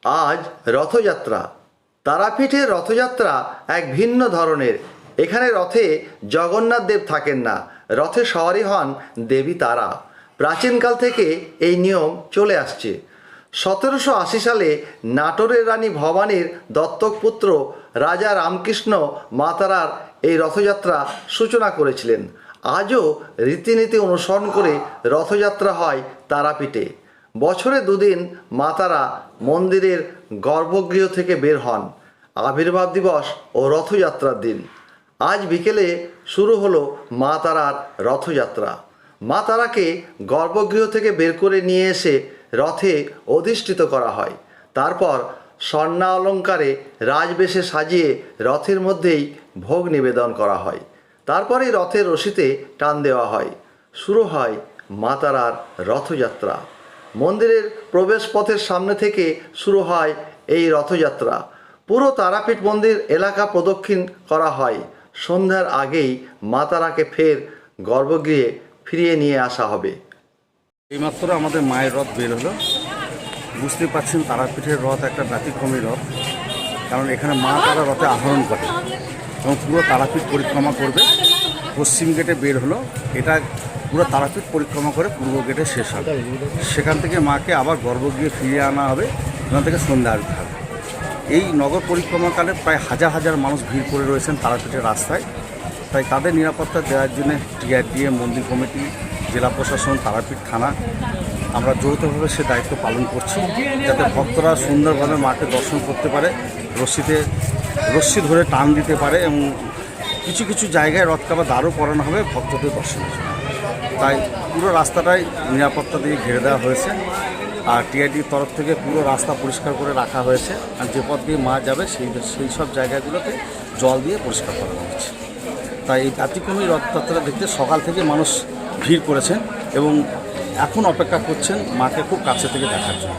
আজ রথযাত্রা। তারাপীঠের রথযাত্রা এক ভিন্ন ধরনের। এখানে রথে জগন্নাথ দেব থাকেন না, রথে সওয়ারি হন দেবী তারা। প্রাচীনকাল থেকে এই নিয়ম চলে আসছে। 1780 সালে নাটোরের রানী ভবানীর দত্তক পুত্র রাজা রামকৃষ্ণ মা তারার এই রথযাত্রা সূচনা করেছিলেন। আজও রীতিনীতি অনুসরণ করে রথযাত্রা হয় তারাপীঠে। বছরে দুদিন মা তারা মন্দিরের গর্ভগৃহ থেকে বের হন, আবির্ভাব দিবস ও রথযাত্রার দিন। আজ বিকেলে শুরু হলো মা তারার রথযাত্রা। মা তারাকে গর্ভগৃহ থেকে বের করে নিয়ে এসে রথে অধিষ্ঠিত করা হয়। তারপর স্বর্ণালঙ্কারে রাজবেশে সাজিয়ে রথের মধ্যেই ভোগ নিবেদন করা হয়। তারপরেই রথের রশিতে টান দেওয়া হয়। শুরু হয় মা তারার রথযাত্রা। মন্দিরের প্রবেশ পথের সামনে থেকে শুরু হয় এই রথযাত্রা। পুরো তারাপীঠ মন্দির এলাকা প্রদক্ষিণ করা হয়। সন্ধ্যার আগেই মা তারাকে ফের গর্ভগৃহে ফিরিয়ে নিয়ে আসা হবে। এইমাত্র আমাদের মায়ের রথ বের হলো। বুঝতে পারছেন তারাপীঠের রথ একটা ব্যতিক্রমী রথ, কারণ এখানে মা তারা রথে আহরণ করে এবং পুরো তারাপীঠ পরিক্রমা করবে। পশ্চিম গেটে বের হলো, এটা পুরো তারাপীঠ পরিক্রমা করে পূর্ব গেটে শেষ হবে। সেখান থেকে মাকে আবার গর্ভগৃহে ফিরিয়ে আনা হবে, ওখান থেকে সন্ধ্যা আরতি হবে। এই নগর পরিক্রমাকালে প্রায় হাজার হাজার মানুষ ভিড় করে রয়েছেন তারাপীঠের রাস্তায়। তাই তাদের নিরাপত্তা দেওয়ার জন্য টিআরডিএ, মন্দির কমিটি, জেলা প্রশাসন, তারাপীঠ থানা, আমরা যৌথভাবে সে দায়িত্ব পালন করছি, যাতে ভক্তরা সুন্দরভাবে মাকে দর্শন করতে পারে, রশ্মি ধরে টান দিতে পারে এবং কিছু কিছু জায়গায় রথ কাবা দাঁড়ও করানো হবে ভক্তদের দর্শনের জন্য। তাই পুরো রাস্তাটাই নিরাপত্তা দিয়ে ঘিরে দেওয়া হয়েছে। আর টিআরডির তরফ থেকে পুরো রাস্তা পরিষ্কার করে রাখা হয়েছে। আর যে পথ দিয়ে মা যাবে সেই সব জায়গাগুলোতে জল দিয়ে পরিষ্কার করা হয়েছে। তাই এই ব্যতিক্রমী রথযাত্রা দেখতে সকাল থেকে মানুষ ভিড় করেছেন এবং এখন অপেক্ষা করছেন মাকে খুব কাছে থেকে দেখার জন্য।